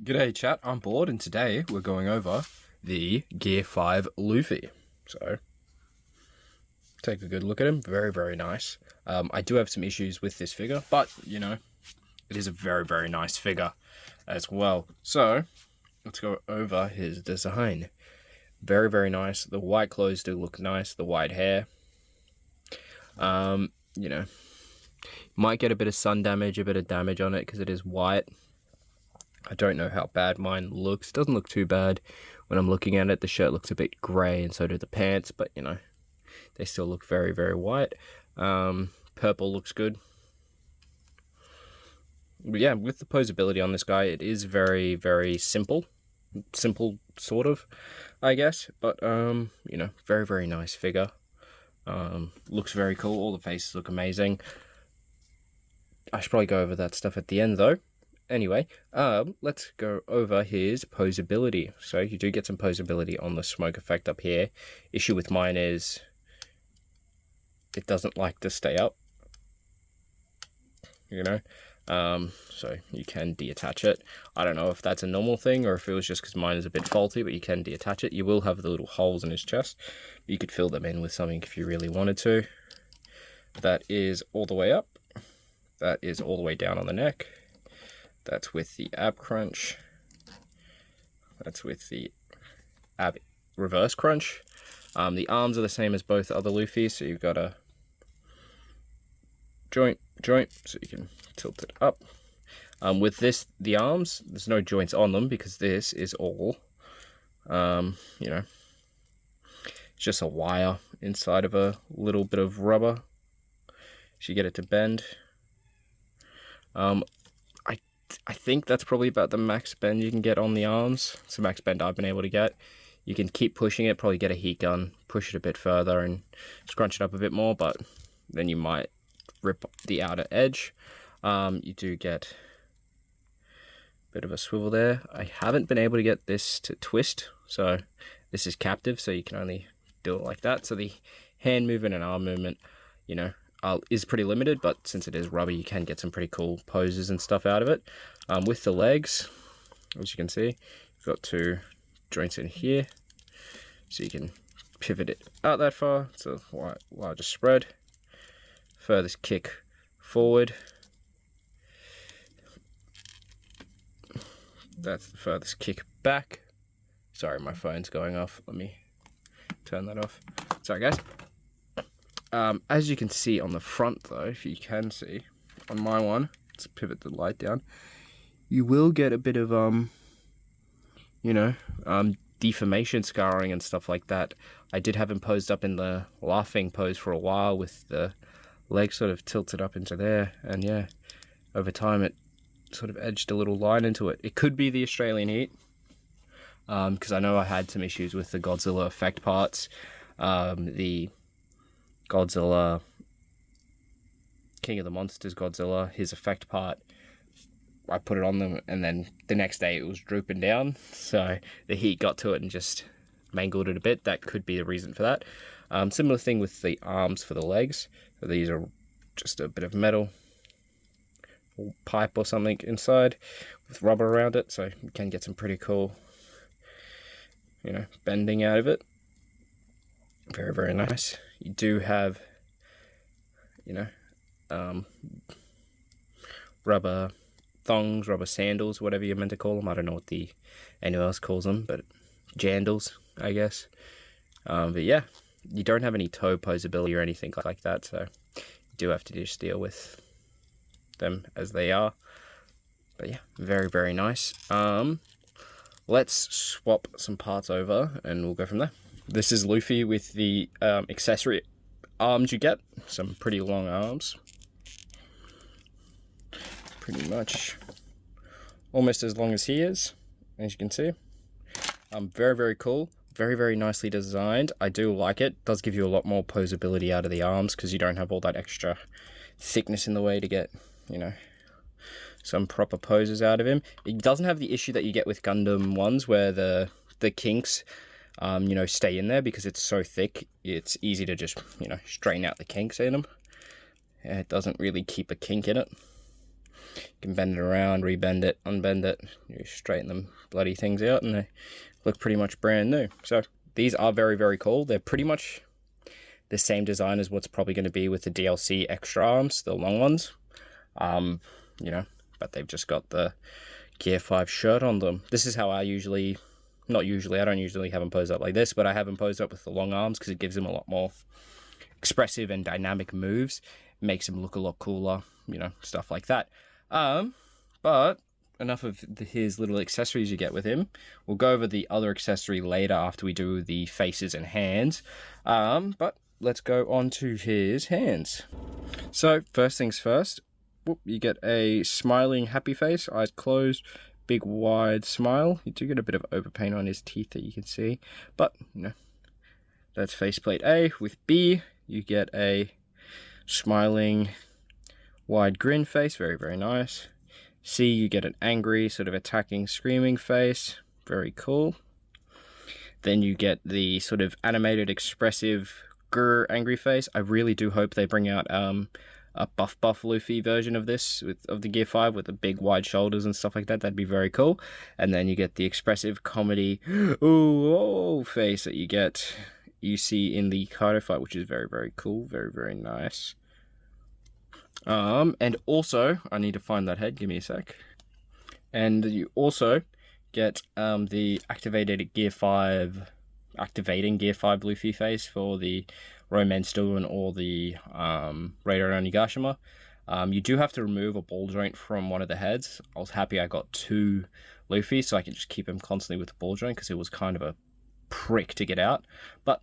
G'day chat, I'm Bored and today we're going over the Gear 5 Luffy. So, take a good look at him, very nice. I do have some issues with this figure, but you know, it is a very nice figure as well. So, let's go over his design. Very nice, the white clothes do look nice, the white hair. You know, might get a bit of sun damage, a bit of damage on it because it is white. I don't know how bad mine looks. It doesn't look too bad when I'm looking at it. The shirt looks a bit grey and so do the pants, but you know, they still look very white. Purple looks good. But yeah, with the posability on this guy, it is very simple. Simple, sort of, I guess. But, you know, very nice figure. Looks very cool. All the faces look amazing. I should probably go over that stuff at the end, though. Anyway, let's go over his posability. So you do get some posability on the smoke effect up here. Issue with mine is it doesn't like to stay up, you know, so you can deattach it. I don't know if that's a normal thing or if it was just because mine is a bit faulty, but you can deattach it. You will have the little holes in his chest. You could fill them in with something if you really wanted to. That is all the way up. That is all the way down on the neck. That's with the ab crunch. That's with the ab reverse crunch. The arms are the same as both other Luffys, so you've got a joint, so you can tilt it up. With this, the arms, there's no joints on them because this is all, you know, it's just a wire inside of a little bit of rubber. So you get it to bend. I think that's probably about the max bend you can get on the arms. It's the max bend I've been able to get. You can keep pushing it, probably get a heat gun, push it a bit further and scrunch it up a bit more, but then you might rip the outer edge. You do get a bit of a swivel there. I haven't been able to get this to twist, so this is captive, so you can only do it like that. So the hand movement and arm movement, you know, is pretty limited, but since it is rubber, you can get some pretty cool poses and stuff out of it. With the legs, as you can see, you've got two joints in here, so you can pivot it out that far. It's a larger spread. Furthest kick forward. That's the furthest kick back. Sorry, my phone's going off. Let me turn that off. Sorry, guys. As you can see on the front, though, if you can see, on my one, let's pivot the light down, you will get a bit of, you know, deformation scarring and stuff like that. I did have him posed up in the laughing pose for a while with the legs sort of tilted up into there, and yeah, over time it sort of edged a little line into it. It could be the Australian heat, because I know I had some issues with the Godzilla effect parts, the Godzilla, King of the Monsters Godzilla, his effect part, I put it on them and then the next day it was drooping down, so the heat got to it and just mangled it a bit. That could be the reason for that. Similar thing with the arms for the legs. So these are just a bit of metal or pipe or something inside with rubber around it, so you can get some pretty cool, you know, bending out of it. Very nice. You do have, you know, rubber thongs, rubber sandals, whatever you're meant to call them. I don't know what anyone else calls them, but jandals, I guess. But yeah, you don't have any toe posability or anything like that, so you do have to just deal with them as they are. But yeah, very nice. Let's swap some parts over and we'll go from there. This is Luffy with the accessory arms you get. Some pretty long arms. Pretty much almost as long as he is, as you can see. Very cool. Very nicely designed. I do like it. It does give you a lot more posability out of the arms because you don't have all that extra thickness in the way to get, you know, some proper poses out of him. It doesn't have the issue that you get with Gundam ones where the kinks, you know, stay in there because it's so thick. It's easy to just, you know, straighten out the kinks in them. It doesn't really keep a kink in it. You can bend it around, rebend it, unbend it, you straighten them bloody things out, and they look pretty much brand new. So these are very, very cool. They're pretty much the same design as what's probably going to be with the DLC extra arms, the long ones. You know, but they've just got the Gear 5 shirt on them. This is how I usually, not usually, I don't usually have them posed up like this, but I have them posed up with the long arms because it gives them a lot more expressive and dynamic moves. Makes him look a lot cooler, you know, stuff like that. But enough of his little accessories you get with him. We'll go over the other accessory later after we do the faces and hands. But let's go on to his hands. So first things first, you get a smiling happy face, eyes closed, big wide smile. You do get a bit of overpaint on his teeth that you can see, but you know, that's faceplate A. With B, you get a smiling wide grin face, very, very nice. C, you get an angry, sort of attacking, screaming face, very cool. Then you get the sort of animated, expressive, grr, angry face. I really do hope they bring out a buff Luffy version of this, of the Gear 5, with the big wide shoulders and stuff like that. That'd be very cool. And then you get the expressive comedy, ooh, face that you see in the Kaido fight, which is very, very cool, very, very nice. And also, I need to find that head, give me a sec. And you also get the activating Gear 5 Luffy face for the Romance Dawn or the Radar Onigashima. You do have to remove a ball joint from one of the heads. I was happy I got 2 Luffy, so I can just keep him constantly with the ball joint, because it was kind of a prick to get out. But,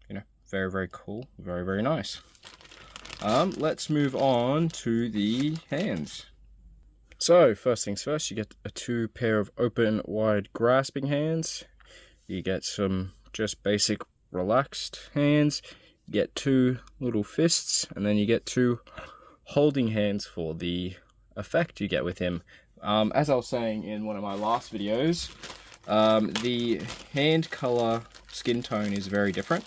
you know, very, very cool, very, very nice. Let's move on to the hands. So, first things first, you get a 2 pair of open, wide, grasping hands. You get some just basic relaxed hands. You get 2 little fists, and then you get 2 holding hands for the effect you get with him. As I was saying in one of my last videos, the hand color skin tone is very different,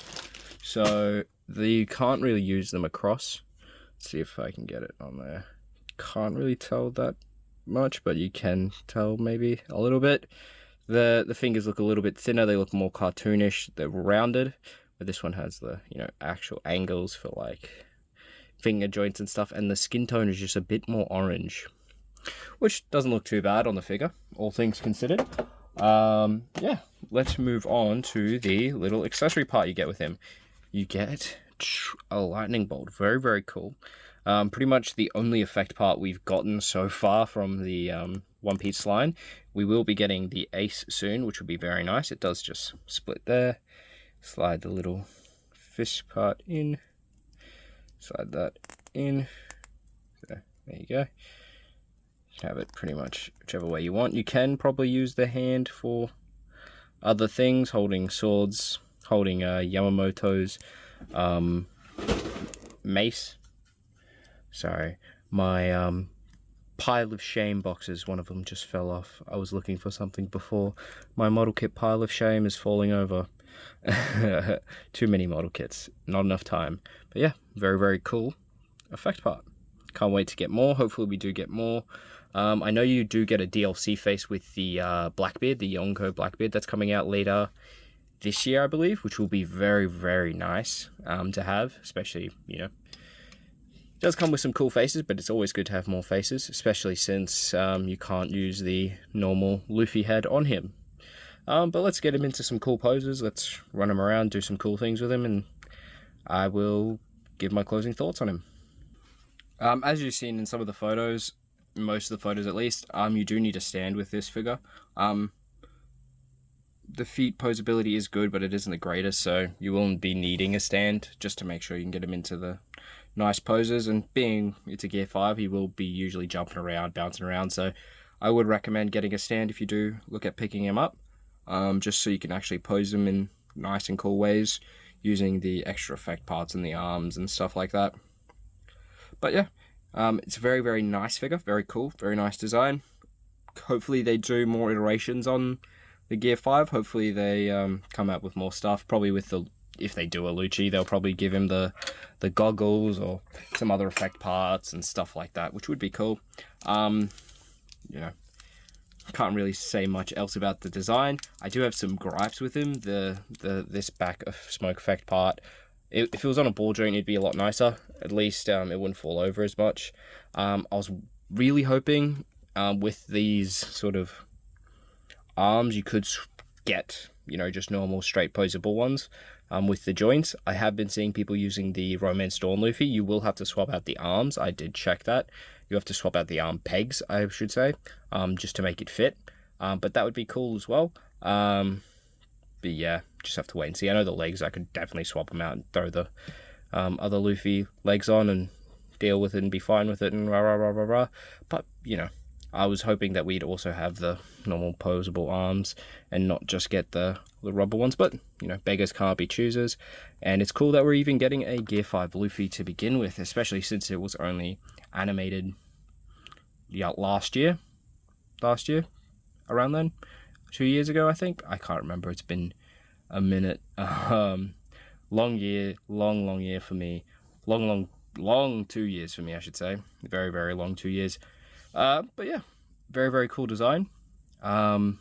so you can't really use them across. Let's see if I can get it on there. Can't really tell that much, but you can tell maybe a little bit. The fingers look a little bit thinner, they look more cartoonish, they're rounded, but this one has the, you know, actual angles for like finger joints and stuff, and the skin tone is just a bit more orange, which doesn't look too bad on the figure, all things considered. Yeah, let's move on to the little accessory part you get with him. You get a lightning bolt, very, very cool. Pretty much the only effect part we've gotten so far from the One Piece line. We will be getting the ace soon, which will be very nice. It does just split there. Slide the little fish part in. Slide that in. So, there you go. You can have it pretty much whichever way you want. You can probably use the hand for other things, holding swords, holding Yamamoto's mace. Sorry, my pile of shame boxes, one of them just fell off. I was looking for something before. My model kit pile of shame is falling over. Too many model kits, not enough time. But yeah, very, very cool effect part. Can't wait to get more. Hopefully we do get more. I know you do get a DLC face with the Blackbeard, the Yonko Blackbeard, that's coming out later this year, I believe, which will be very, very nice to have, especially, you know, it does come with some cool faces, but it's always good to have more faces, especially since you can't use the normal Luffy head on him. But let's get him into some cool poses. Let's run him around, do some cool things with him, and I will give my closing thoughts on him. As you've seen in some of the photos, most of the photos at least, you do need a stand with this figure. The feet posability is good, but it isn't the greatest, so you will be needing a stand just to make sure you can get him into the nice poses. And being it's a Gear 5, he will be usually jumping around, bouncing around, so I would recommend getting a stand if you do look at picking him up, just so you can actually pose him in nice and cool ways using the extra effect parts in the arms and stuff like that. But yeah, it's a very, very nice figure, very cool, very nice design. Hopefully they do more iterations on the Gear 5. Hopefully they come out with more stuff, probably with the if they do a Lucci, they'll probably give him the goggles or some other effect parts and stuff like that, which would be cool. You know, can't really say much else about the design. I do have some gripes with him. This back of smoke effect part, if it was on a ball joint, it'd be a lot nicer. At least it wouldn't fall over as much. I was really hoping with these sort of arms, you could get, you know, just normal straight posable ones with the joints. I have been seeing people using the Romance Dawn Luffy. You will have to swap out the arms. I did check that. You have to swap out the arm pegs, I should say, just to make it fit. But that would be cool as well. But yeah, just have to wait and see. I know the legs, I could definitely swap them out and throw the other Luffy legs on and deal with it and be fine with it and rah rah rah rah rah. But, you know, I was hoping that we'd also have the normal posable arms and not just get the rubber ones. But, you know, beggars can't be choosers. And it's cool that we're even getting a Gear 5 Luffy to begin with, especially since it was only animated last year, around then, 2 years ago, I think. I can't remember. It's been a minute. Long year for me. Long 2 years for me, I should say. Very, very long 2 years. But yeah, very, very cool design. Can't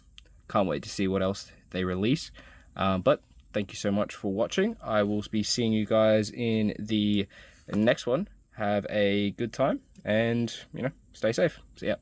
wait to see what else they release. But thank you so much for watching. I will be seeing you guys in the next one. Have a good time and, you know, stay safe. See ya.